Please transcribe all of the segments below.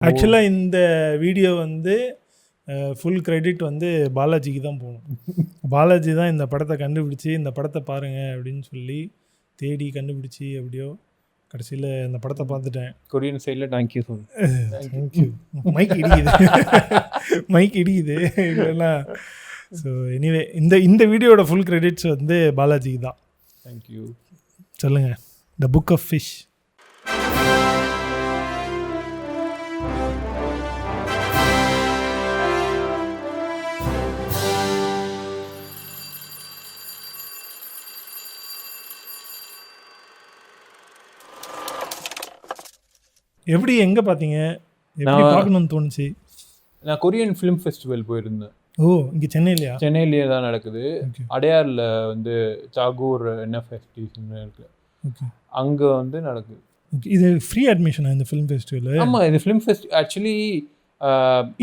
ஆக்சுவலாக இந்த வீடியோ வந்து ஃபுல் கிரெடிட் வந்து பாலாஜிக்கு தான் போகணும். பாலாஜி தான் இந்த படத்தை கண்டுபிடிச்சி இந்த படத்தை பாருங்கள் அப்படின்னு சொல்லி தேடி கண்டுபிடிச்சி எப்படியோ கடைசியில் இந்த படத்தை பார்த்துட்டேன். கொரியன் சைடில் தேங்க்யூ சொல்லு. தேங்க்யூ. மைக் இடிக்குது மைக் இடிக்குது இதெல்லாம். ஸோ எனிவே இந்த வீடியோட ஃபுல் கிரெடிட்ஸ் வந்து பாலாஜிக்கு தான். தேங்க்யூ. சொல்லுங்கள். The book of fish. எப்படி எங்கே பார்த்தீங்க? எப்படி பார்க்கணும்னு தோணுச்சு? நான் கொரியன் ஃபிலிம் ஃபெஸ்டிவல் போயிருந்தேன். ஓ, இங்கே சென்னையிலையா? சென்னையிலேயே தான் நடக்குது. அடையாரில் வந்து சாகூர் என்எஃப்எஸ்டின்னு இருக்கு, அங்கே வந்து நடக்குது. இது ஃப்ரீ அட்மிஷனா இந்த ஃபிலிம் ஃபெஸ்டிவல்? ஆமாம், இது ஃபிலிம் ஃபெஸ்டிவல். ஆக்சுவலி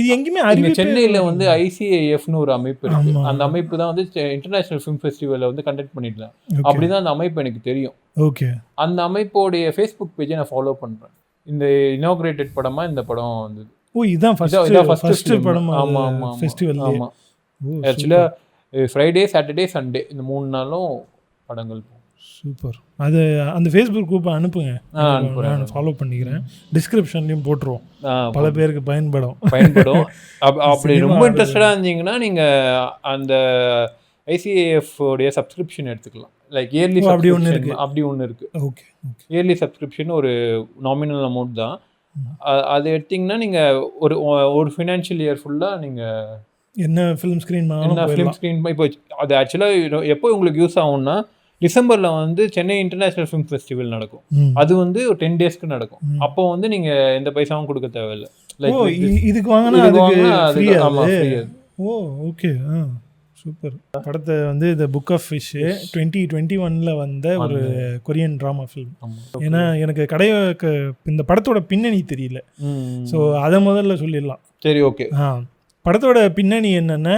இது எங்கேயுமே அறிவு. சென்னையில் வந்து ஐசிஏஎஃப்னு ஒரு அமைப்பு இருக்கு. அந்த அமைப்பு தான் வந்து இன்டர்நேஷனல் ஃபிலிம் ஃபெஸ்டிவலை வந்து கண்டக்ட் பண்ணிடலாம். அப்படிதான் அந்த அமைப்பு எனக்கு தெரியும். ஓகே. அந்த அமைப்போடைய ஃபேஸ்புக் பேஜை நான் ஃபாலோ பண்ணுறேன். இந்த இனாகிரேட்டட் படமா இந்த படம் வந்தது. ஓ, இதுதான் ஃபர்ஸ்ட் படம். ஆமா ஆமா ஃபெஸ்டிவல். ஆமா. ஆக்சுவலா ஃப்ரைடே சாட்டர்டே சண்டே இந்த 3 நாளும் படங்கள். சூப்பர். அது அந்த ஃபேஸ்புக் குரூப்பை அனுப்புங்க, நான் ஃபாலோ பண்ணிக்கிறேன். டிஸ்கிரிப்ஷன்லையும் போட்டுருவோம், பல பேருக்கு பயன்படும். அப்படி ரொம்ப இன்ட்ரெஸ்டடாக இருந்தீங்கன்னா நீங்கள் அந்த ஐசிஏஎஃப் உடைய சப்ஸ்கிரிப்ஷன் எடுத்துக்கலாம். லைக் இயர்லி அப்படி ஒன்று இருக்கு. அப்படி ஒன்று இருக்குது. ஓகே. இயர்லி சப்ஸ்கிரிப்ஷன் ஒரு நாமினல் அமௌண்ட் தான். அது எடுத்திங்கன்னா நீங்கள் ஒரு ஃபினான்ஷியல் இயர் ஃபுல்லாக நீங்கள் என்ன ஃபிலிம் ஸ்க்ரீன் இப்போ அது ஆக்சுவலாக எப்போ உங்களுக்கு யூஸ் ஆகும்னா, டிசம்பரில் வந்து சென்னை இன்டர்நேஷ்னல் ஃபிலிம் ஃபெஸ்டிவல் நடக்கும். அது வந்து ஒரு 10 டேஸ்க்கு நடக்கும். அப்போ வந்து நீங்கள் எந்த பைசாவும் கொடுக்க தேவையில்லை. இதுக்கு வாங்கினா. ஓ, ஓகே. சூப்பர். படத்தை வந்து த புக் ஆஃப் ஃபிஷ் 2021 வந்த ஒரு கொரியன் ட்ராமா ஃபிலிம். ஏன்னா எனக்கு இந்த படத்தோட பின்னணி தெரியல, ஸோ அதை முதல்ல சொல்லிடலாம். சரி, ஓகே. படத்தோட பின்னணி என்னென்னா,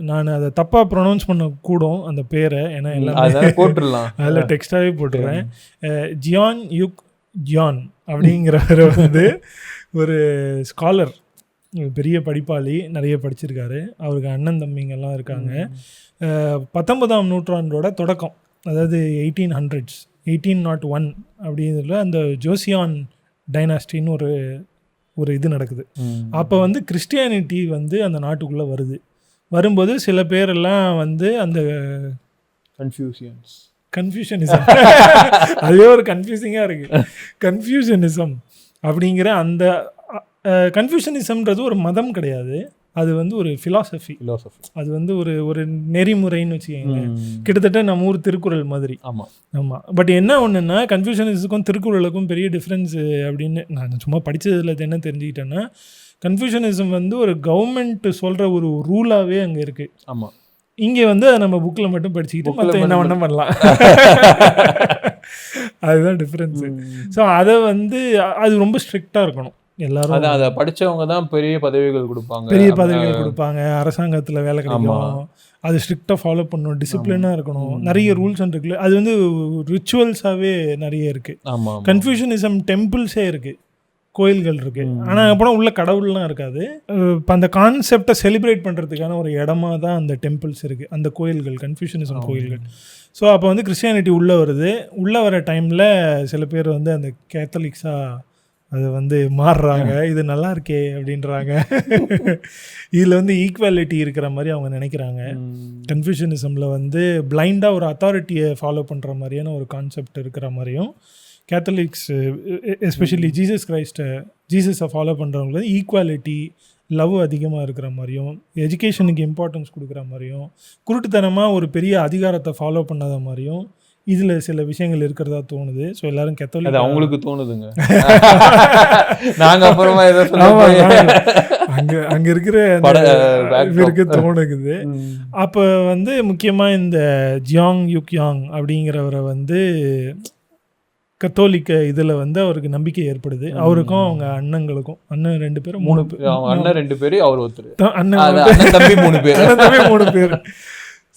நான் அதை தப்பாக ப்ரொனவுன்ஸ் பண்ணக்கூடும் அந்த பேரை, ஏன்னா எல்லாம் போட்டுடலாம், அதில் டெக்ஸ்டாகவே போட்டுறேன். ஜியான் யுக் ஜியான் அப்படிங்கிறவர் வந்து ஒரு ஸ்காலர், பெரிய படிப்பாளி, நிறைய படிச்சிருக்காரு. அவருக்கு அண்ணன் தம்பிங்கெல்லாம் இருக்காங்க. 19ஆம் நூற்றாண்டோட தொடக்கம், அதாவது 1801 அப்படிங்கிறதுல அந்த ஜோசியான் டைனாஸ்டின்னு ஒரு இது நடக்குது. அப்போ வந்து கிறிஸ்டியானிட்டி வந்து அந்த நாட்டுக்குள்ளே வரும்போது சில பேரெல்லாம் வந்து அந்த கன்ஃபியூஷனிசம் அதுவே ஒரு கன்ஃபியூசிங்காக இருக்குது. கன்ஃபியூஷனிசம் அப்படிங்கிற அந்த கன்ஃபியூஷனிசம்ன்றது ஒரு மதம் கிடையாது, அது வந்து ஒரு ஃபிலாசபி. அது வந்து ஒரு நெறிமுறைன்னு வச்சுக்கோங்க. கிட்டத்தட்ட நம்ம ஊர் திருக்குறள் மாதிரி. ஆமாம். பட் என்ன ஒன்றுன்னா, கன்ஃபியூஷனிஸுக்கும் திருக்குறளுக்கும் பெரிய டிஃப்ரென்ஸு அப்படின்னு நான் சும்மா படித்ததில் என்ன தெரிஞ்சுக்கிட்டேன்னா, கன்ஃபியூஷனிசம் வந்து ஒரு கவர்மெண்ட் சொல்கிற ஒரு ரூலாகவே அங்கே இருக்குது. ஆமாம். இங்கே வந்து அதை நம்ம புக்கில் மட்டும் படிச்சுக்கிட்டு மற்ற என்ன ஒன்றும் பண்ணலாம். அதுதான் டிஃப்ரென்ஸு. ஸோ அதை வந்து அது ரொம்ப ஸ்ட்ரிக்டாக இருக்கணும். எல்லாரும் அதை படித்தவங்க தான் பெரிய பதவிகள் கொடுப்பாங்க, அரசாங்கத்தில் வேலை கிடைக்கும். அது ஸ்ட்ரிக்டாக ஃபாலோ பண்ணணும், டிசிப்ளினாக இருக்கணும், நிறைய ரூல்ஸ் அண்ட் ரெகுலேஷன். அது வந்து ரிச்சுவல்ஸாகவே நிறைய இருக்குது. கன்ஃபியூஷனிசம் டெம்பிள்ஸே இருக்குது, கோயில்கள் இருக்குது. ஆனால் அப்புறம் உள்ள கடவுள்லாம் இருக்காது. இப்போ அந்த கான்செப்டை செலிப்ரேட் பண்ணுறதுக்கான ஒரு இடமா தான் அந்த டெம்பிள்ஸ் இருக்குது, அந்த கோயில்கள், கன்ஃபியூஷனிசம் கோயில்கள். ஸோ அப்போ வந்து கிறிஸ்டியானிட்டி உள்ளே வர டைமில் சில பேர் வந்து அந்த கேத்தலிக்ஸாக அது வந்து மாறுறாங்க. இது நல்லா இருக்கே அப்படின்றாங்க. இதில் வந்து ஈக்குவாலிட்டி இருக்கிற மாதிரி அவங்க நினைக்கிறாங்க. கன்ஃபியூஷனிசமில் வந்து பிளைண்டாக ஒரு அத்தாரிட்டியை ஃபாலோ பண்ணுற மாதிரியான ஒரு கான்செப்ட் இருக்கிற மாதிரியும், கேத்தலிக்ஸ் எஸ்பெஷலி ஜீசஸை ஃபாலோ பண்ணுறவங்களுக்கு ஈக்குவாலிட்டி, லவ் அதிகமாக இருக்கிற மாதிரியும், எஜுகேஷனுக்கு இம்பார்ட்டன்ஸ் கொடுக்குற மாதிரியும், குருட்டுத்தனமாக ஒரு பெரிய அதிகாரத்தை ஃபாலோ பண்ணாத மாதிரியும் இதில் சில விஷயங்கள் இருக்கிறதா தோணுது. ஸோ எல்லாரும் கேத்தலிக் அவங்களுக்கு தோணுதுங்க. நாங்கள் அப்புறமா அங்கே இருக்கிற இவருக்கு தோணுக்குது. அப்போ வந்து முக்கியமாக இந்த ஜியாங் யுக்யாங் அப்படிங்கிறவரை வந்து கத்தோலிக்க இதில் வந்து அவருக்கு நம்பிக்கை ஏற்படுது. அவருக்கும் அவங்க அண்ணங்களுக்கும், அண்ணன் 2 பேரும் 3 பேர், அண்ணன் 2 பேர், அவர் ஒருத்தர், அண்ணன் தம்பி 3 பேர்.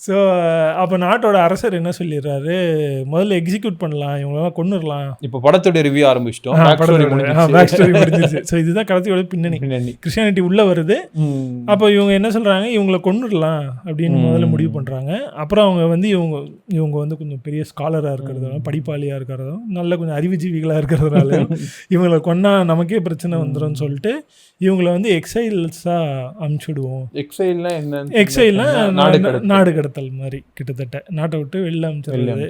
ஸோ அப்போ நாட்டோட அரசர் என்ன சொல்லிடுறாரு, முதல்ல எக்ஸிக்யூட் பண்ணலாம், இவங்களெல்லாம் கொண்டுடலாம். இப்போ படத்தோட ரிவ்யூ ஆரம்பிச்சிட்டோம். பேக் ஸ்டோரி முடிஞ்சிருச்சு. ஸோ இதுதான் கடைசியோட பின்னணி. கிறிஸ்டியானிட்டி உள்ளே வருது. அப்போ இவங்க என்ன சொல்கிறாங்க, இவங்களை கொண்டுடலாம் அப்படின்னு முதல்ல முடிவு பண்ணுறாங்க. அப்புறம் அவங்க வந்து இவங்க வந்து கொஞ்சம் பெரிய ஸ்காலராக இருக்கிறதாலும், படிப்பாளியாக இருக்கிறதும், நல்ல கொஞ்சம் அறிவுஜீவிகளாக இருக்கிறதுனால இவங்களை கொண்டா நமக்கே பிரச்சனை வந்துடும் சொல்லிட்டு இவங்களை வந்து எக்ஸைல்ஸாக அனுப்பிச்சுடுவோம். எக்ஸைல்னா என்ன? எக்ஸைல்னா நாடு கடத்தல் மாதிரி, கிட்டத்தட்ட நாட்டை விட்டு வெளில அனுப்பிச்சிடுறது,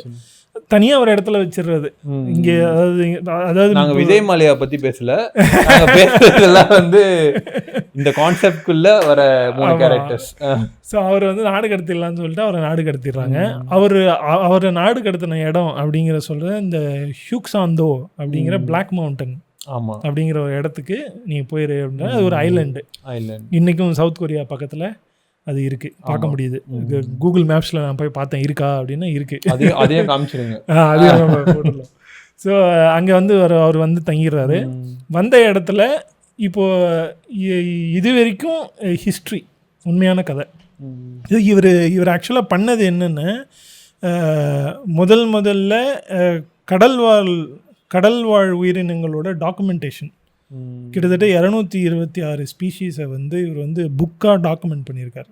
தனியாக ஒரு இடத்துல வச்சிடுறது. இங்கே அதாவது நாங்கள் விஜய் மலையா பற்றி பேசல, பேசுறதெல்லாம் வந்து இந்த கான்செப்ட்குள்ள வர 3 கேரக்டர்ஸ். ஸோ அவர் வந்து நாடு கடத்திடலான்னு சொல்லிட்டு அவரை நாடு கடத்திடுறாங்க. அவரை நாடு கடத்தின இடம் அப்படிங்கிற சொல்கிற இந்த ஹியூக்ஸாந்தோ அப்படிங்கிற பிளாக் மவுண்டன் அப்படிங்கிற ஒரு இடத்துக்கு நீங்கள் போயிரு அப்படின்னா, அது ஒரு ஐலாண்டு. இன்றைக்கும் சவுத் கொரியா பக்கத்தில் அது இருக்குது, பார்க்க முடியுது. கூகுள் மேப்ஸில் நான் போய் பார்த்தேன், இருக்கா அப்படின்னா இருக்குது. அதே காமிச்சிருங்க. அதே போட்டுடலாம். ஸோ அங்கே வந்து அவர் வந்து தங்கிடுறாரு. வந்த இடத்துல இப்போது இது வரைக்கும் ஹிஸ்ட்ரி, உண்மையான கதை. இவர் ஆக்சுவலாக பண்ணது என்னென்னு, முதல்ல கடல்வாழ் உயிரினங்களோட டாக்குமெண்டேஷன், கிட்டத்தட்ட 226 ஸ்பீஷீஸை வந்து இவர் வந்து புக்காக டாக்குமெண்ட் பண்ணியிருக்காரு.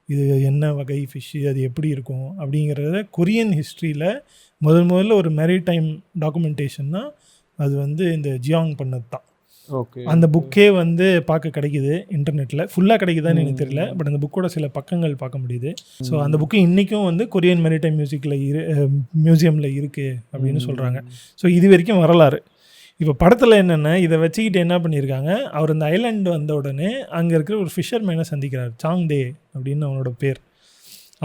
இது என்ன வகை ஃபிஷ்ஷு, அது எப்படி இருக்கும் அப்படிங்கிறத கொரியன் ஹிஸ்ட்ரியில் முதல்ல ஒரு மேரிடைம் டாக்குமெண்டேஷன்னா அது வந்து இந்த ஜியாங் பண்ணது தான். ஓகே. அந்த புக்கே வந்து பார்க்க கிடைக்குது இன்டர்நெட்டில். ஃபுல்லாக கிடைக்குதான்னு எனக்கு தெரியல, பட் அந்த புக்கோட சில பக்கங்கள் பார்க்க முடியுது. ஸோ அந்த புக்கு இன்றைக்கும் வந்து கொரியன் மேரிடைம் மியூசியமில் இருக்குது அப்படின்னு சொல்கிறாங்க. ஸோ இது வரைக்கும் வரலாறு. இப்போ படத்தில் என்னென்னா, இதை வச்சுக்கிட்டு என்ன பண்ணியிருக்காங்க, அவர் இந்த ஐலாண்டு வந்த உடனே அங்கே இருக்கிற ஒரு ஃபிஷர்மேனை சந்திக்கிறார், சாங் டே அப்படின்னு அவனோட பேர்.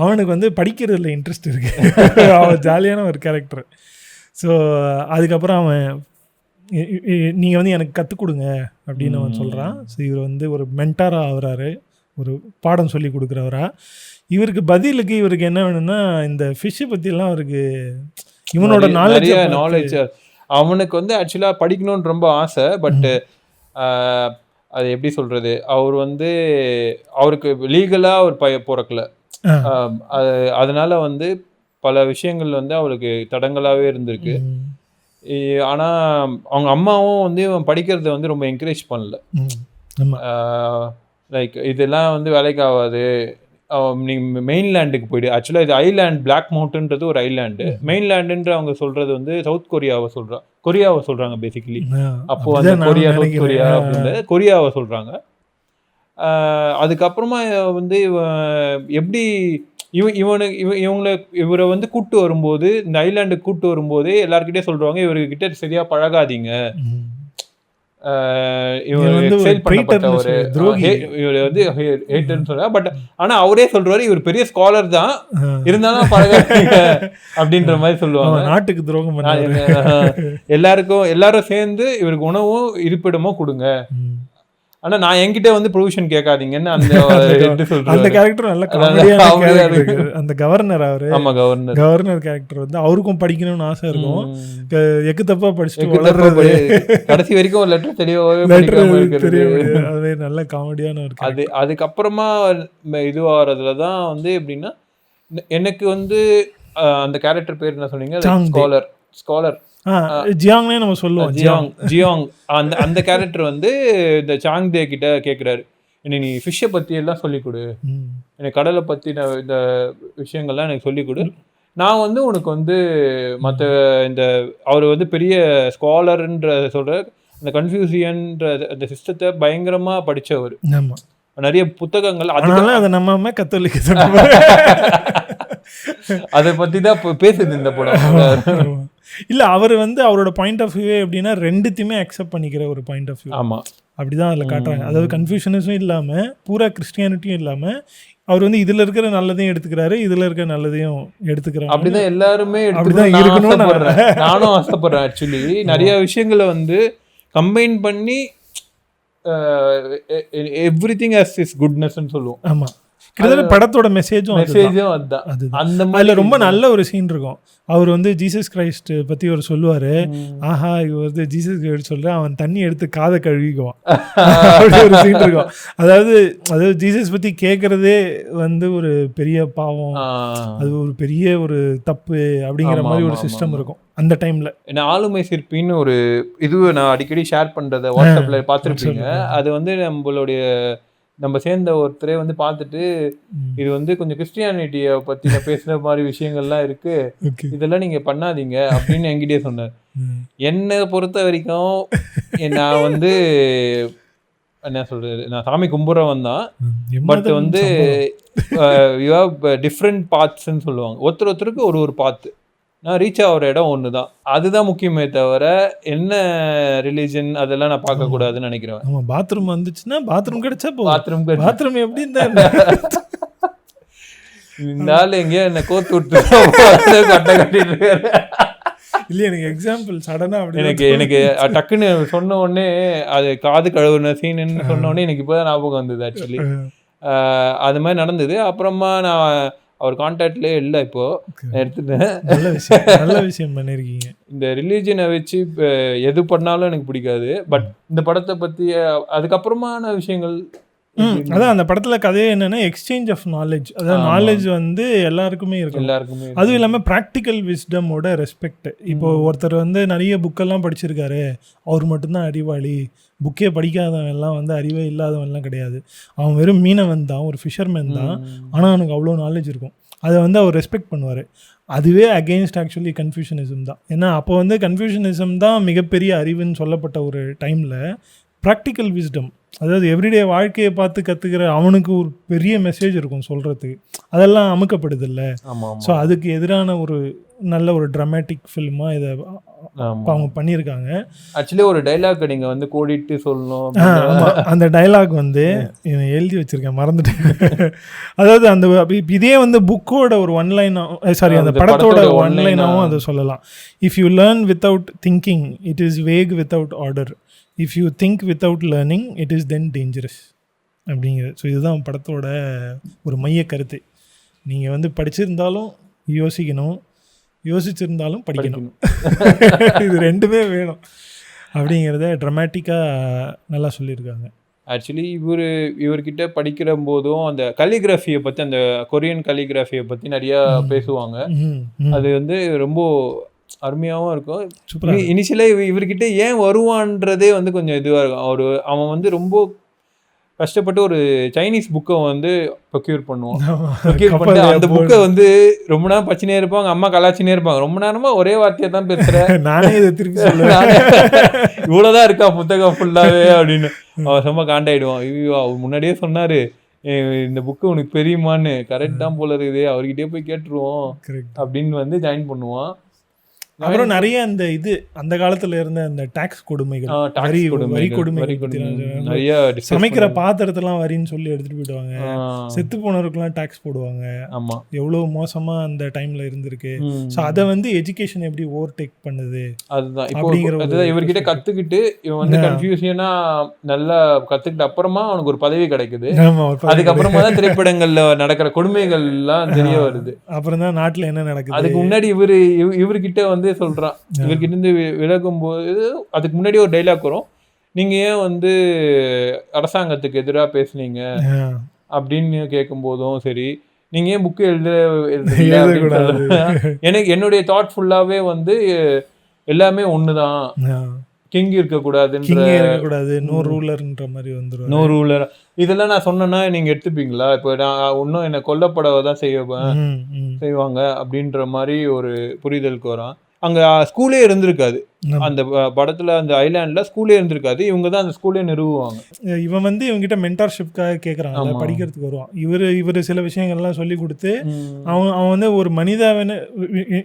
அவனுக்கு வந்து படிக்கிறதுல இன்ட்ரெஸ்ட் இருக்குது, அவன் ஜாலியான ஒரு கேரக்டர். ஸோ அதுக்கப்புறம் அவன் நீங்கள் வந்து எனக்கு கற்றுக் கொடுங்க அப்படின்னு அவன் சொல்கிறான். ஸோ இவர் வந்து ஒரு மென்டாராக ஆகிறாரு, ஒரு பாடம் சொல்லி கொடுக்குறவரா. இவருக்கு பதிலுக்கு இவருக்கு என்ன வேணும்னா, இந்த ஃபிஷ்ஷை பற்றிலாம் அவருக்கு இவனோட நாலேஜ், அவனுக்கு வந்து ஆக்சுவலாக படிக்கணும்னு ரொம்ப ஆசை. பட்டு அது எப்படி சொல்கிறது, அவர் வந்து அவருக்கு லீகலாக அவர் பிறக்கல. அதனால வந்து பல விஷயங்கள் வந்து அவருக்கு தடங்களாகவே இருந்திருக்கு. ஆனால் அவங்க அம்மாவும் வந்து இவன் படிக்கிறத வந்து ரொம்ப என்கரேஜ் பண்ணல. லைக் இதெல்லாம் வந்து வேலைக்கு ஆகாது, நீங்கள் மெயின்லேண்டுக்கு போய்டு. ஆக்சுவலாக இது ஐலாண்ட், பிளாக் மவுண்டன்றது ஒரு ஐலாண்டு. மெயின்லேண்டுன்ற அவங்க சொல்கிறது வந்து சவுத் கொரியாவை சொல்கிறாங்க பேசிக்கலி. அப்போது அந்த சவுத் கொரியா அப்படின்னு கொரியாவை சொல்கிறாங்க. அதுக்கப்புறமா வந்து எப்படி இவரை வந்து கூப்பிட்டு வரும்போது, இந்த ஐலாண்டுக்கு கூப்பிட்டு வரும்போது எல்லாருக்கிட்டே சொல்றாங்க, இவர்கிட்ட சரியா பழகாதீங்க, இவர் வந்து ஹேட்டர்னு சொல்ற. பட் ஆனா அவரே சொல்றாரு, இவர் பெரிய ஸ்காலர் தான், இருந்தாலும் பழகாதீங்க அப்படின்ற மாதிரி சொல்லுவாங்க. நாட்டுக்கு துரோகம் எல்லாரும் சேர்ந்து இவருக்கு உணவும் இருப்பிடமும் கொடுங்க, ஆனா நான் என்கிட்ட வந்து ப்ரொவிஷன் கேட்காதீங்கன்னு அந்த கேரக்டர் நல்ல காமெடியான இருக்கு. அந்த கவர்னர், அவரு கவர்னர் கேரக்டர் வந்து அவருக்கும் படிக்கணும்னு ஆசை இருக்கும், எக்கு தப்பா படிச்சுட்டு வளர்றது, கடைசி வரைக்கும் ஒரு லெட்டர் தெரியவே அது நல்ல காமெடியான இருக்கு. அதுக்கப்புறமா இதுவாகிறதுலதான் வந்து எப்படின்னா, எனக்கு வந்து அந்த கேரக்டர் பேர் என்ன சொன்னீங்க, ஸ்காலர் ஜியாங்னே நம்ம சொல்லுவோம், ஜியாங். அந்த கேரக்டர் வந்து இந்த சாங் தே கிட்ட கேட்குறாரு, எனக்கு நீ ஃபிஷ்ஷை பற்றி எல்லாம் சொல்லிக் கொடு, எனக்கு கடலை பற்றி இந்த விஷயங்கள்லாம் எனக்கு சொல்லிக் கொடு, நான் வந்து உனக்கு வந்து மற்ற இந்த அவர் வந்து பெரிய ஸ்காலர்ன்ற சொல்கிற அந்த கன்ஃபியூசியன்ற அந்த சிஸ்டத்தை பயங்கரமாக படித்தவர், நிறைய புத்தகங்கள், அதனால அதை நம்ம கத்தோலிக்க அதை பற்றி தான் பேசுது இந்த படம். இல்லை, அவர் வந்து அவரோட பாயிண்ட் ஆஃப் வியூ எப்படின்னா ரெண்டுத்தையுமே அக்செப்ட் பண்ணிக்கிற ஒரு பாயிண்ட் ஆஃப் வியூ. ஆமாம், அப்படிதான் அதில் காட்டுறாங்க. அதாவது கன்ஃபியூஷனிஸும் இல்லாமல், பூரா கிறிஸ்டியானிட்டியும் இல்லாமல், அவர் வந்து இதில் இருக்கிற நல்லதையும் எடுத்துக்கிறாரு, இதில் இருக்கிற நல்லதையும் எடுத்துக்கிறாரு. அப்படிதான் எல்லாருமே அப்படிதான் இருக்கணும்னு நானும் ஆசைப்படுறேன். ஆக்சுவலி நிறைய விஷயங்களை வந்து கம்பைன் பண்ணி எவ்ரிதிங் ஹஸ் இஸ் குட்னஸ்ன்னு சொல்லுவோம். ஆமாம், கிட்டத்தட்ட படத்தோட மெசேஜும் அதுதான். அந்த மாதிரி ரொம்ப நல்ல ஒரு சீன் இருக்கும். அவர் வந்து ஜீசஸ் கிரைஸ்ட் பத்தி அவர் சொல்லுவாரு, ஆஹா இவர் வந்து ஜீசஸ் கிரைஸ்ட் சொல்ற அவன் தண்ணி எடுத்து காதை கழுவிக்குவான் ஒரு சீன் இருக்கும். அதாவது ஜீசஸ் பத்தி கேட்கறதே வந்து ஒரு பெரிய பாவம், அது ஒரு பெரிய ஒரு தப்பு அப்படிங்கிற மாதிரி ஒரு சிஸ்டம் இருக்கும் அந்த டைம்ல. என்ன ஆளுமை சிற்பின்னு ஒரு இது நான் அடிக்கடி ஷேர் பண்றத வாட்ஸ்அப்ல பார்த்துருப்பீங்க. அது வந்து நம்ம சேர்ந்த ஒருத்தரே வந்து பார்த்துட்டு இது வந்து கொஞ்சம் கிறிஸ்டியானிட்டியை பத்தி பேசுற மாதிரி விஷயங்கள்லாம் இருக்கு, இதெல்லாம் நீங்க பண்ணாதீங்க அப்படின்னு என்கிட்டயே சொன்னார். என்னை பொறுத்த வரைக்கும் நான் வந்து என்ன சொல்றது, நான் சாமி கும்பிட்றவன் தான். பட் வந்து யூ ஹேவ் டிஃப்ரெண்ட் பாத்ஸ்ன்னு சொல்லுவாங்க. ஒருத்தருக்கு ஒரு பாத்து. நான் ரீச் ஆகிற இடம் ஒன்று தான், அதுதான் முக்கியமே தவிர என்ன ரிலீஜன் அதெல்லாம் நான் பார்க்கக்கூடாதுன்னு நினைக்கிறேன். ஆமாம், பாத்ரூம் வந்துச்சுன்னா பாத்ரூம் கிடைச்சா பாத்ரூம் எப்படி இந்த ஆள் எங்கேயோ என்ன கோத்து விட்டு கட்டை கட்டிட்டு இருக்காரு. இல்லை எனக்கு எக்ஸாம்பிள் சடனாக அப்படி எனக்கு டக்குன்னு சொன்ன உடனே அது காது கழுவுன சீனுன்னு சொன்ன உடனே எனக்கு இப்போ தான் ஞாபகம் வந்தது. ஆக்சுவலி அது மாதிரி நடந்தது. அப்புறமா நான் அவர் கான்டாக்ட்லேயே இல்லை, இப்போ எடுத்துட்டேன். நல்ல விஷயம் பண்ணியிருக்கீங்க. இந்த ரிலீஜனை வச்சு எது பண்ணாலும் எனக்கு பிடிக்காது. பட் இந்த படத்தை பற்றி அதுக்கப்புறமான விஷயங்கள் அதான் அந்த படத்துல கதையே என்னன்னா எக்ஸ்சேஞ்ச் ஆஃப் நாலேஜ். அதாவது நாலேஜ் வந்து எல்லாருக்குமே இருக்கும், அதுவும் இல்லாமல் ப்ராக்டிக்கல் விஸ்டமோட ரெஸ்பெக்ட். இப்போ ஒருத்தர் வந்து நிறைய புக்கெல்லாம் படிச்சிருக்காரு, அவர் மட்டும்தான் அறிவாளி, புக்கே படிக்காதவன் எல்லாம் வந்து அறிவே இல்லாதவன்லாம் கிடையாது. அவன் வெறும் மீனவன் தான், ஒரு ஃபிஷர்மேன் தான், ஆனால் அவனுக்கு அவ்வளோ நாலேஜ் இருக்கும். அதை வந்து அவர் ரெஸ்பெக்ட் பண்ணுவார். அதுவே அகெயின்ஸ்ட் ஆக்சுவலி கன்ஃபியூஷனிசம் தான். ஏன்னா அப்போ வந்து கன்ஃபியூஷனிசம் தான் மிகப்பெரிய அறிவுன்னு சொல்லப்பட்ட ஒரு டைமில் ப்ராக்டிக்கல் விஸ்டம், அதாவது எவ்ரிடே வாழ்க்கையை பார்த்து கற்றுக்கிற அவனுக்கு ஒரு பெரிய மெசேஜ் இருக்கும் சொல்கிறதுக்கு, அதெல்லாம் அமுக்கப்படுது இல்லை. ஸோ அதுக்கு எதிரான ஒரு நல்ல ஒரு ட்ராமேட்டிக் ஃபில்மாக இதை அவங்க பண்ணியிருக்காங்க. ஆக்சுவலி ஒரு டைலாக் நீங்கள் வந்து கோடிட்டு சொல்லணும். அந்த டைலாக் வந்து எழுதி வச்சுருக்கேன், மறந்துட்டேன். அதாவது அந்த இதே வந்து புக்கோட ஒரு ஒன்லைனாகவும், சாரி அந்த படத்தோட ஒன்லைனாகவும் அதை சொல்லலாம். If you learn without thinking it is wake without order, if you think without learning it is then dangerous அப்படிங்கிறது. ஸோ இதுதான் படத்தோட ஒரு மைய கருத்து. நீங்கள் வந்து படிச்சிருந்தாலும் யோசிக்கணும், யோசிச்சிருந்தாலும் படிக்கணும், இது ரெண்டுமே வேணும் அப்படிங்கிறத ட்ராமேட்டிக்காக நல்லா சொல்லியிருக்காங்க. ஆக்சுவலி இவர்கிட்ட படிக்கிற போதும் அந்த கலிகிராஃபியை பற்றி, அந்த கொரியன் கலிகிராஃபியை பற்றி நிறையா பேசுவாங்க. அது வந்து ரொம்ப அருமையாகவும் இருக்கும். இனிஷியலாக இவர்கிட்ட ஏன் வருவான்றதே வந்து கொஞ்சம் இதுவாக இருக்கும். அவன் வந்து ரொம்ப கஷ்டப்பட்டு ஒரு சைனீஸ் புக்கை வந்து ப்ரொக்யூர் பண்ணுவான். ப்ரொக்யூர் பண்ணிட்டு அந்த புக்கை வந்து ரொம்ப நேரம் பச்சினே இருப்பாங்க, அம்மா கலாச்சினே இருப்பாங்க. ரொம்ப நேரமாக ஒரே வார்த்தையை தான் பேசுகிறேன், நானே இதை திருப்பி சொல்லுவேன், இவ்வளோதான் இருக்கா புத்தகம் ஃபுல்லாகவே அப்படின்னு அவன் ரொம்ப காண்டாயிடுவான். ஐயோ அவர் முன்னாடியே சொன்னார் இந்த புக்கு உனக்கு தெரியுமான்னு, கரெக்ட் தான் போல இருக்குது, அவர்கிட்டயே போய் கேட்டுருவோம் அப்படின்னு வந்து ஜாயின் பண்ணுவான். அப்புறம் நிறைய அந்த இது அந்த காலத்துல இருந்த அந்த டாக்ஸ் கொடுமைகள், வரி கொடுமைகள், சமைக்கிற பாத்திரத்தெல்லாம் வரின்னு சொல்லி எடுத்துட்டு போயிடுவாங்க, செத்து போனவருக்குலாம் டாக்ஸ் போடுவாங்க. ஆமா, எவ்வளவு மோசமா அந்த டைம்ல இருந்திருக்கு. ஸோ அதை வந்து எஜுகேஷன் எப்படி ஓவர் டேக் பண்ணுது, அதுதான் அப்படிங்கிற இவர்கிட்ட கத்துக்கிட்டு இவன் வந்து கன்ஃபியூஷனா நல்லா கத்துக்கிட்ட அப்புறமா அவனுக்கு ஒரு பதவி கிடைக்குது. அதுக்கப்புறமா தான் திரைப்படங்கள்ல நடக்கிற கொடுமைகள் எல்லாம் தெரிய வருது. அப்புறம் தான் நாட்டுல என்ன நடக்குது. அதுக்கு முன்னாடி இவர்கிட்ட வந்து சொல்றான், இவர்கிட்ட இருந்து விலகும் போது அதுக்கு முன்னாடி ஒரு டைலாக் வரும், நீங்க ஏன் வந்து அரசாங்கத்துக்கு எதிராக பேசுனீங்க அப்படின்னு கேட்கும் போதும் சரி, நீங்க ஏன் புக்கு எழுதக்கூடாது, எனக்கு என்னுடைய தாட் ஃபுல்லாவே வந்து எல்லாமே ஒண்ணுதான், கிங் இருக்கக்கூடாது, நோ ரூலர்ன்ற மாதிரி வந்துரும். நோ ரூலர் இதெல்லாம் நான் சொன்னேன்னா நீங்க எடுத்துப்பீங்களா, இப்போ நான் இன்னும் என்னை கொல்லப்படதான் செய்வாங்க அப்படின்ற மாதிரி ஒரு புரிதலுக்கு வரான். அங்க ஸ்கூலே இருந்திருக்காது, அந்த படத்துல அந்த ஐலாண்ட்ல ஸ்கூலே இருந்திருக்காது, இவங்க தான் அந்த ஸ்கூலே நிறுவுவாங்க. இவன் வந்து இவங்கிட்ட மென்டார்ஷிப்காக கேட்குறாங்க, படிக்கிறதுக்கு வருவான். இவர் சில விஷயங்கள்லாம் சொல்லி கொடுத்து அவன் வந்து ஒரு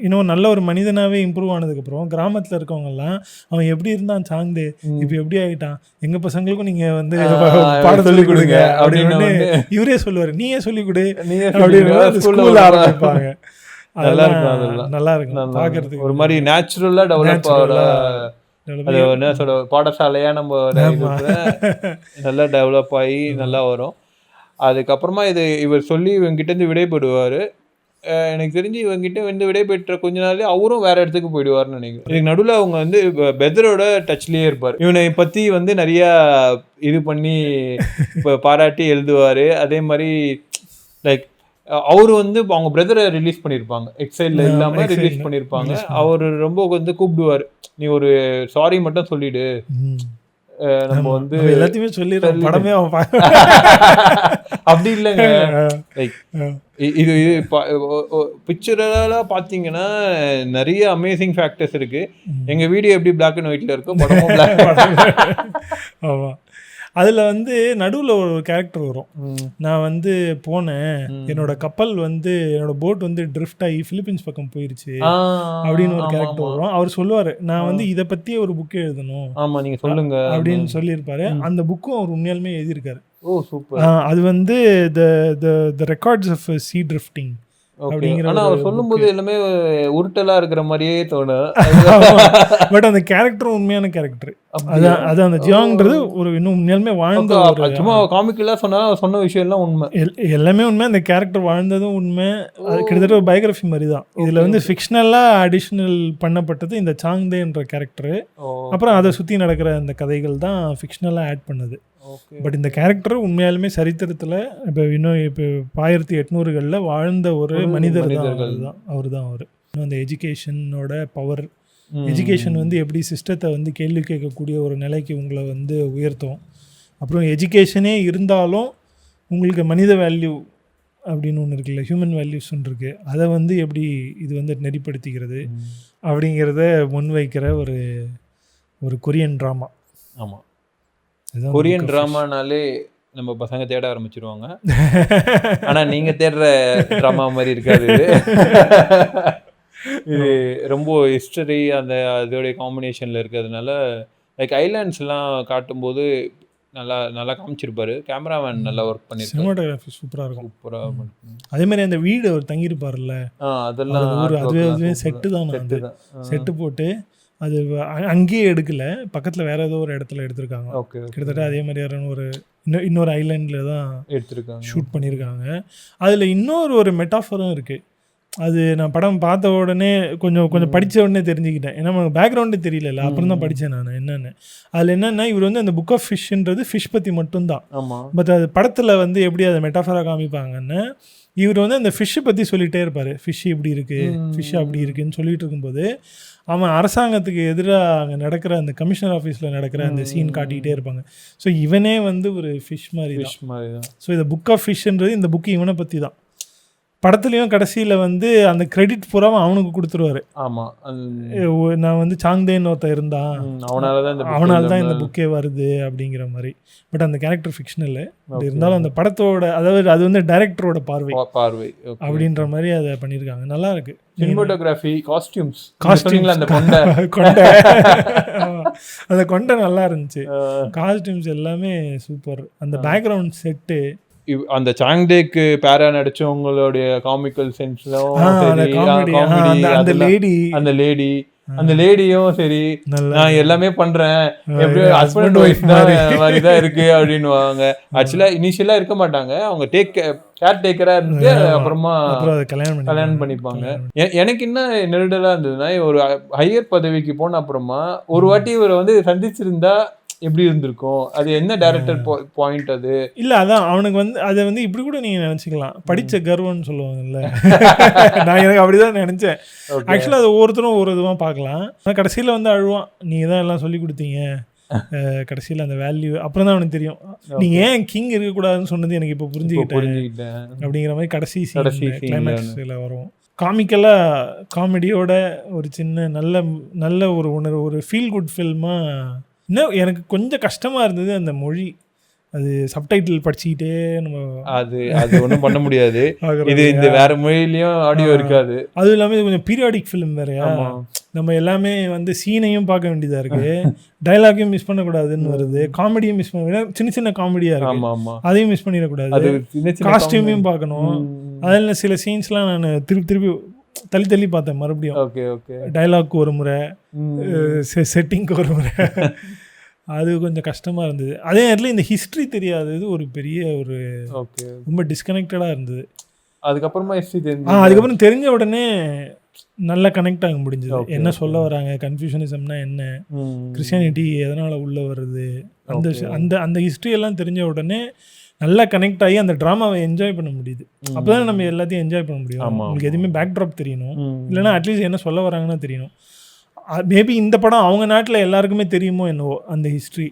இன்னும் நல்ல ஒரு மனிதனாவே இம்ப்ரூவ் ஆனதுக்கப்புறம் கிராமத்துல இருக்கவங்கலாம் அவன் எப்படி இருந்தான் சாங்தே இப்போ எப்படி ஆகிட்டான், எங்க பசங்களுக்கும் நீங்க வந்து பாடம் சொல்லி கொடுங்க அப்படின்னு இவரே சொல்லுவாரு, நீயே சொல்லி கொடு அப்படின்னு ஸ்கூல்ல ஆரம்பிப்பாங்க. நல்லா இருக்கும் பார்க்கறதுக்கு, ஒரு மாதிரி நேச்சுரலா டெவலப் ஆகுற, அது என்ன சொல்ற பாடசாலையா நம்ம நல்லா டெவலப் ஆகி நல்லா வரும். அதுக்கப்புறமா இவர் சொல்லி இவங்கிட்டேருந்து விடைபெறுவார். எனக்கு தெரிஞ்சு இவங்கிட்ட வந்து விடைபெற்ற கொஞ்ச நாள்லேயே அவரும் வேற இடத்துக்கு போயிடுவார்னு நினைக்கிறேன். இதுக்கு நடுவில் அவங்க வந்து பெதரோட டச்லேயே இருப்பார். இவனை பற்றி வந்து நிறையா இது பண்ணி இப்போ பாராட்டி எழுதுவார். அதே மாதிரி லைக் அவரு வந்து அவங்க பிரதரை ரிலீஸ் பண்ணியிருப்பாங்க, எக்ஸைல்ல இல்லாமல் ரிலீஸ் பண்ணியிருப்பாங்க. அவர் ரொம்ப வந்து கூப்பிடுவார், நீ ஒரு சாரி மட்டும் சொல்லிடு, நம்ம வந்து எல்லாத்தையுமே சொல்லிடுறோம் படமே அப்படி இல்லைங்க. லைக் இது பிக்சரெல்லாம் பார்த்தீங்கன்னா நிறைய அமேசிங் ஃபேக்டர்ஸ் இருக்கு. எங்க வீடியோ எப்படி பிளாக் அண்ட் ஒயிட்ல இருக்கும், படமும் பிளாக். ஆமா, அதில் வந்து நடுவில் ஒரு கேரக்டர் வரும். நான் வந்து போனேன், என்னோட கப்பல் வந்து என்னோட போட் வந்து ட்ரிஃப்ட் ஆகி பிலிப்பீன்ஸ் பக்கம் போயிருச்சு அப்படின்னு ஒரு கேரக்டர் வரும். அவர் சொல்லுவார், நான் வந்து இதை பற்றியே ஒரு புக்கு எழுதணும், ஆமா நீங்க சொல்லுங்க அப்படின்னு சொல்லியிருப்பாரு. அந்த புக்கும் அவர் உண்மையாலுமே எழுதியிருக்காரு. ஓ சூப்பர். அது வந்து the records of sea drifting அப்படிங்கிற. ஆனா அவர் சொல்லும்போது எல்லாமே உருட்டலா இருக்கிற மாதிரியே தோணும். பட் அந்த கேரக்டர் உண்மையான கேரக்டர். அது அந்த ஜியாங்ன்றது ஒரு இன்னும் உண்மையாலுமே வாழ்ந்த, சும்மா காமிக்கெல்லாம் சொன்னா சொன்ன விஷயம் எல்லாம் உண்மை, எல்லாமே உண்மை. அந்த கேரக்டர் வாழ்ந்ததும் உண்மை. அது கிட்டத்தட்ட ஒரு பயோகிராஃபி மாதிரி தான். இதுல வந்து ஃபிக்ஷனலாக அடிஷ்னல் பண்ணப்பட்டது இந்த சாங்தேன்ற கேரக்டர். அப்புறம் அதை சுற்றி நடக்கிற அந்த கதைகள் தான் ஃபிக்ஷனலாக ஆட் பண்ணது. பட் இந்த கேரக்டர் உண்மையாலுமே சரித்திரத்தில் இப்போ இன்னும் இப்போ 1800களில் வாழ்ந்த ஒரு மனிதர் தான் அவர் தான். அவர் இன்னும் அந்த எஜுகேஷனோட பவர், எஜுகேஷன் வந்து எப்படி சிஸ்டத்தை வந்து கேள்வி கேட்கக்கூடிய ஒரு நிலைக்கு உங்களை வந்து உயர்த்தும். அப்புறம் எஜுகேஷனே இருந்தாலும் உங்களுக்கு மனித வேல்யூ அப்படின்னு ஒன்று இருக்குல்ல, ஹியூமன் வேல்யூஸ் ஒன்று இருக்குது, அதை வந்து எப்படி இது வந்து நெறிப்படுத்திக்கிறது அப்படிங்கிறத முன்வைக்கிற ஒரு கொரியன் ட்ராமா. ஆமாம், கொரியன் ட்ராமானாலே நம்ம பசங்க தேட ஆரம்பிச்சிருவாங்க. ஆனால் நீங்கள் தேடுற ட்ராமா மாதிரி இருக்காது இது ரொம்ப ஹிஸ்டரி அந்த அதோடைய காம்பினேஷனில் இருக்கிறதுனால. லைக் ஐலாண்ட்ஸ்லாம் காட்டும்போது நல்லா நல்லா காமிச்சிருப்பாரு. கேமராமேன் நல்லா ஒர்க் பண்ணியிருப்பாரு. சினிமாட்டோகிராஃபி சூப்பராக இருக்கும். சூப்பராக. அதே மாதிரி அந்த வீடு அவர் தங்கியிருப்பார்ல, அதெல்லாம் அதுவே செட்டு தான். செட்டு போட்டு அது அங்கேயே எடுக்கலை, பக்கத்தில் வேற ஏதோ ஒரு இடத்துல எடுத்திருக்காங்க. கிட்டத்தட்ட அதே மாதிரியான ஒரு இன்னொரு ஐலாண்டில் தான் எடுத்திருக்காங்க, ஷூட் பண்ணியிருக்காங்க. அதில் ஒரு மெட்டாஃபரும் இருக்குது. அது நான் படம் பார்த்த உடனே கொஞ்சம் படித்த உடனே தெரிஞ்சுக்கிட்டேன். ஏன்னா நமக்கு பேக்ரவுண்டே தெரியல, அப்புறம் தான் படித்தேன் நான் என்னென்னு. அதில் என்னென்னா இவர் வந்து அந்த புக் ஆஃப் ஃபிஷ்ன்றது ஃபிஷ் பற்றி மட்டும்தான். பட் அது படத்தில் வந்து எப்படி அதை மெட்டாஃபராக காமிப்பாங்கன்னு, இவர் வந்து அந்த ஃபிஷ்ஷை பற்றி சொல்லிகிட்டே இருப்பார். ஃபிஷ் இப்படி இருக்குது, ஃபிஷ் அப்படி இருக்குதுன்னு சொல்லிட்டு இருக்கும்போது அவன் அரசாங்கத்துக்கு எதிராக அங்கே நடக்கிற அந்த கமிஷனர் ஆஃபீஸில் நடக்கிற அந்த சீன் காட்டிக்கிட்டே இருப்பாங்க. ஸோ இவனே வந்து ஒரு ஃபிஷ் மாதிரி தான். ஸோ இந்த புக் ஆஃப் ஃபிஷ்ன்றது இந்த புக்கு இவனை பற்றி தான். படத்துலையும் கடைசியில் வந்து அந்த கிரெடிட் பூராவும் அவனுக்கு கொடுத்துருவாரு. ஆமாம், நான் வந்து சாங்தேன்னு ஒருத்தன் இருந்தான், அவனால தான் இந்த புக்கே வருது அப்படிங்கிற மாதிரி. பட் அந்த கேரக்டர் ஃபிக்ஷனல் இருந்தாலும் அந்த படத்தோட, அதாவது அது வந்து டைரக்டரோட பார்வை அப்படின்ற மாதிரி அதை பண்ணியிருக்காங்க. நல்லா இருக்கு. சினிமாட்டோகிராஃபி, காஸ்டியூம்ஸ் அந்த கொண்டை நல்லா இருந்துச்சு. காஸ்டியூம்ஸ் எல்லாமே சூப்பர். அந்த பேக்ரவுண்ட் செட்டு, அந்த சாங்டேக்கு பேரா நடிச்சவங்களுடைய காமிக்கல் சென்ஸ்லும் அந்த லேடியும் சரி, நான் எல்லாமே பண்றேன், எப்படியோ ஹஸ்பண்ட் ஒய்ஃப் மாதிரி தான் இருக்கு அப்படின்னுவாங்க. ஆக்சுவலா இனிஷியலா இருக்க மாட்டாங்க, அவங்க கேர் டேக்கரா இருந்து அப்புறமா கல்யாணம் பண்ணிப்பாங்க. எனக்கு என்ன நெருடலா இருந்ததுன்னா, ஒரு ஹையர் பதவிக்கு போன அப்புறமா ஒரு வாட்டி இவரை வந்து சந்திச்சிருந்தா எப்படி இருந்திருக்கும், அது என்ன டைரக்டர் பாயிண்ட் அது இல்லை. அதான் அவனுக்கு வந்து அதை வந்து இப்படி கூட நீங்கள் நினச்சிக்கலாம், படித்த கர்வம்னு சொல்லுவாங்கல்ல. நான் எனக்கு அப்படி தான் நினச்சேன். ஆக்சுவலாக அது ஒவ்வொருத்தரும் ஒரு இதுவாக பார்க்கலாம். ஆனால் கடைசியில் வந்து அழுவான், நீங்கள் தான் எல்லாம் சொல்லி கொடுத்தீங்க கடைசியில் அந்த வேல்யூ. அப்புறம் தான் அவனுக்கு தெரியும், நீங்கள் ஏன் கிங் இருக்கக்கூடாதுன்னு சொன்னது எனக்கு இப்போ புரிஞ்சுக்கிட்டேன் அப்படிங்கிற மாதிரி கடைசி கிளைமேக்ஸில் வரும். காமிக்கலாக காமெடியோட ஒரு சின்ன நல்ல ஒரு உணர்வு, ஒரு ஃபீல் குட் ஃபில்மாக. இன்னும் எனக்கு கொஞ்சம் கஷ்டமாக இருந்தது அந்த மொழி. அது சப்டைட்டில் படிச்சுக்கிட்டே நம்ம அது ஒன்றும் பண்ண முடியாது. இது இந்த வேற மொழியிலையும் ஆடியோ இருக்காது. அதுவும் இல்லாமல் இது கொஞ்சம் பீரியாடிக் ஃபிலிம் வேறையா, நம்ம எல்லாமே வந்து சீனையும் பார்க்க வேண்டியதாக இருக்குது, டைலாகையும் மிஸ் பண்ணக்கூடாதுன்னு வருது, காமெடியும் மிஸ் பண்ண, சின்ன சின்ன காமெடியாக இருக்கு, அதையும் மிஸ் பண்ணிடக்கூடாது, காஸ்டியூமையும் பார்க்கணும். அதில் சில சீன்ஸ்லாம் நான் திருப்பி தள்ளி பார்த்தேன் மறுபடியும். டைலாக்கு ஒரு முறை, செட்டிங்க்கு ஒரு முறை, அது கொஞ்சம் கஷ்டமாக இருந்தது. அதே நேரத்தில் இந்த ஹிஸ்ட்ரி தெரியாதது ஒரு பெரிய ஒரு ரொம்ப டிஸ்கனெக்டடாக இருந்தது. அதுக்கப்புறமா அதுக்கப்புறம் தெரிஞ்ச உடனே நல்லா கனெக்ட் ஆக முடிஞ்சது. என்ன சொல்ல வராங்க, கன்ஃபியூஷனிசம்னா என்ன, கிறிஸ்டியானிட்டி எதனால் உள்ளே வருது, அந்த அந்த அந்த ஹிஸ்ட்ரி எல்லாம் தெரிஞ்ச உடனே நல்லா கனெக்ட் ஆகி அந்த ட்ராமாவை என்ஜாய் பண்ண முடியுது. அப்போ தான் நம்ம எல்லாத்தையும் என்ஜாய் பண்ண முடியும். உங்களுக்கு எதுவுமே பேக்ட்ராப் தெரியணும், இல்லைனா அட்லீஸ்ட் என்ன சொல்ல வராங்கன்னா தெரியணும். மேபி இந்த படம் அவங்க நாட்டில் எல்லாருக்குமே தெரியுமோ என்னவோ அந்த ஹிஸ்ட்ரி,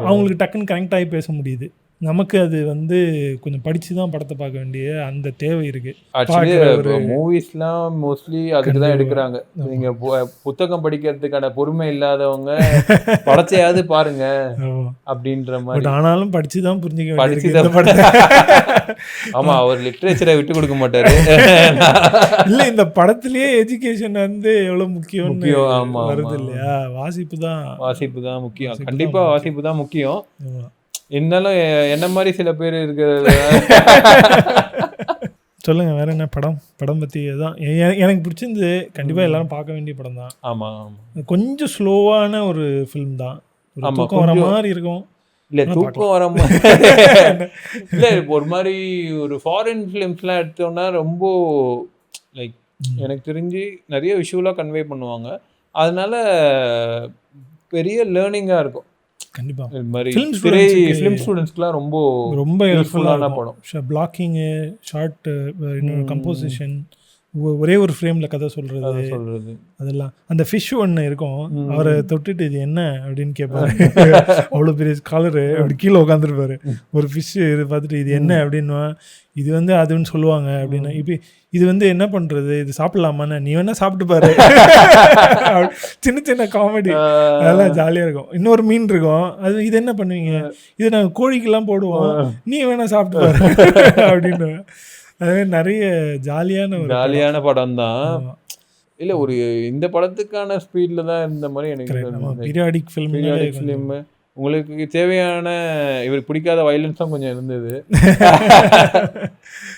அவங்களுக்கு டக்குன்னு கனெக்ட் ஆகி பேச முடியுது. நமக்கு அது வந்து கொஞ்சம் படிச்சு தான் படத்தை பார்க்க வேண்டிய அந்த தேவை இருக்கு. மூவிஸ்லாம் மோஸ்ட்லி அதுக்கு தான் எடுக்கிறாங்க. நீங்க புத்தகம் படிக்கிறதுக்கான பொறுமை இல்லாதவங்க படத்தையாவது பாருங்க அப்படின்ற மாதிரி. ஆனாலும் படிச்சு தான் புரிஞ்சுக்க படிச்சு. ஆமா, அவர் லிட்ரேச்சரை விட்டு கொடுக்க மாட்டாரு. இல்ல, இந்த படத்திலேயே எஜுகேஷன் வந்து எவ்வளவு முக்கியம் வருது இல்லையா? வாசிப்பு தான் முக்கியம். கண்டிப்பா வாசிப்பு தான் முக்கியம். இருந்தாலும் என்ன மாதிரி சில பேர் இருக்கிறது. சொல்லுங்க, வேற என்ன படம் பத்தி? தான் எனக்கு பிடிச்சிருந்து. கண்டிப்பா எல்லாரும் பார்க்க வேண்டிய படம் தான். ஆமா, கொஞ்சம் ஸ்லோவான ஒரு ஃபிலிம் தான். தூக்கம் வர மாதிரி இருக்கும். இல்ல, தூக்கம் வர மாதிரி இல்ல. ஒரு மாதிரி ஒரு ஃபாரின் ஃபிலிம்ஸ்லாம் எடுத்தோம்னா ரொம்ப லைக் எனக்கு தெரிஞ்சு நிறைய விஷுவலா கன்வே பண்ணுவாங்க. அதனால பெரிய லேர்னிங்கா இருக்கும். கண்டிப்பா ஃபிலிம் ஸ்டூடெண்ட்ஸ்க்குலாம் ரொம்ப யூஸ்ஃபுல்லான படம். பிளாக்கிங்கு, ஷார்ட், கம்போசிஷன், ஒரே ஒரு ஃப்ரேமில் கதை சொல்கிறது அதெல்லாம். அந்த ஃபிஷ் ஒன்று இருக்கும், அவரை தொட்டுட்டு இது என்ன அப்படின்னு கேட்பாரு. அவ்வளோ பெரிய ஸ்காலரு அப்படி கீழே உட்காந்துருப்பாரு. ஒரு ஃபிஷ் பார்த்துட்டு இது என்ன அப்படின்னா, இது வந்து அதுன்னு சொல்லுவாங்க அப்படின்னா, இப்போ இது வந்து என்ன பண்ணுறது, இது சாப்பிட்லாமான்னு, நீ வேணா சாப்பிட்டு பாரு. சின்ன சின்ன காமெடி அதெல்லாம் ஜாலியாக இருக்கும். இன்னொரு மீன் இருக்கும், அது இது என்ன பண்ணுவீங்க, இது நாங்கள் கோழிக்கெல்லாம் போடுவோம், நீ வேணா சாப்பிட்டு பாரு அப்படின்னு. அது நிறைய ஜாலியான படம் தான். இல்லை, ஒரு இந்த படத்துக்கான ஸ்பீடில் தான் இந்த மாதிரி எனக்கு பீரியாடிக் ஃபிலிம். உங்களுக்கு தேவையான இவருக்கு பிடிக்காத வயலன்ஸும் கொஞ்சம் இருந்தது.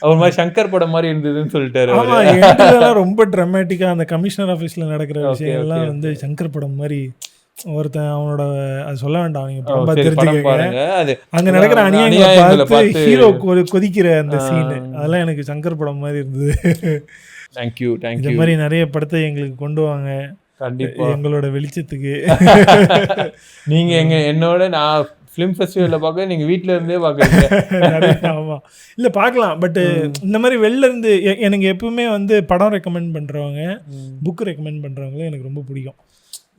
ஒரு மாதிரி சங்கர் படம் மாதிரி இருந்ததுன்னு சொல்லிட்டாரு. ரொம்ப ட்ராமேட்டிக்காக அந்த கமிஷனர் ஆஃபீஸில் நடக்கிற விஷயங்கள்லாம் வந்து சங்கர் படம் மாதிரி. ஒருத்தன் அவனோட அது சொல்ல வேண்டாம், நீங்க படம் பார்த்து தெரிஞ்சுக்கங்க. அங்க நடக்கிற அநியாயங்களை பார்த்து ஹீரோ கொதிக்கிற அந்த சீன், அதெல்லாம் எனக்கு சங்கர் படம் மாதிரி இருந்தது. தேங்க்யூ. இந்த மாதிரி நிறைய படத்தை எங்களுக்கு கொண்டு வாங்க கண்டிப்பா, எங்களோட வெளிச்சத்துக்கு. நீங்க என்னோட நான் ஃபிலிம் ஃபெஸ்டிவலில் பார்க்க, நீங்கள் வீட்டில் இருந்தே பார்க்குறீங்க. ஆமாம், இல்லை பார்க்கலாம். பட்டு இந்த மாதிரி வெளில இருந்து எனக்கு எப்பவுமே வந்து படம் ரெக்கமெண்ட் பண்ணுறவங்க, புக்கு ரெக்கமெண்ட் பண்ணுறவங்களே எனக்கு ரொம்ப பிடிக்கும்.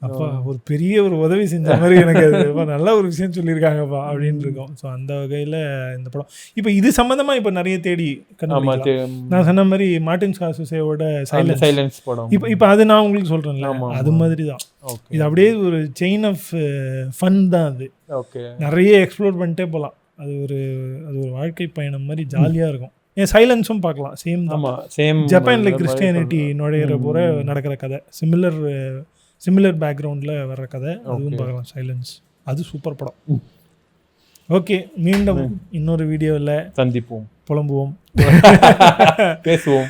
அப்பா ஒரு பெரிய ஒரு உதவி செஞ்ச மாதிரி எனக்கு அது நல்ல ஒரு விஷயம் சொல்லியிருக்காங்கப்பா அப்படின்னு இருக்கும். ஸோ அந்த வகையில் இந்த படம் இப்போ இது சம்மந்தமாக இப்போ நிறைய தேடி நான் சொன்ன மாதிரி மார்ட்டின் ஸ்கார்செஸேவோட சைலன்ஸ் படம் இப்போ அது நான் உங்களுக்கு சொல்கிறேன்ல, அது மாதிரி தான். இது அப்படியே ஒரு செயின் ஆஃப் ஃபன் தான். அது நிறைய எக்ஸ்ப்ளோர் பண்ணிட்டே போகலாம். அது ஒரு வாழ்க்கை பயணம் மாதிரி ஜாலியாக இருக்கும். ஏன் சைலன்ஸும் பார்க்கலாம், சேம் தான். ஜப்பானில் கிறிஸ்டியானிட்டி நுழையிற போகிற நடக்கிற கதை, சிமிலர் பேக்ரவுண்டில் வர்ற கதை, அதுவும் பார்க்கலாம். சைலன்ஸ் அது சூப்பர் படம். ஓகே, மீண்டும் இன்னொரு வீடியோவில் சந்திப்போம், புலம்புவோம், பேசுவோம்.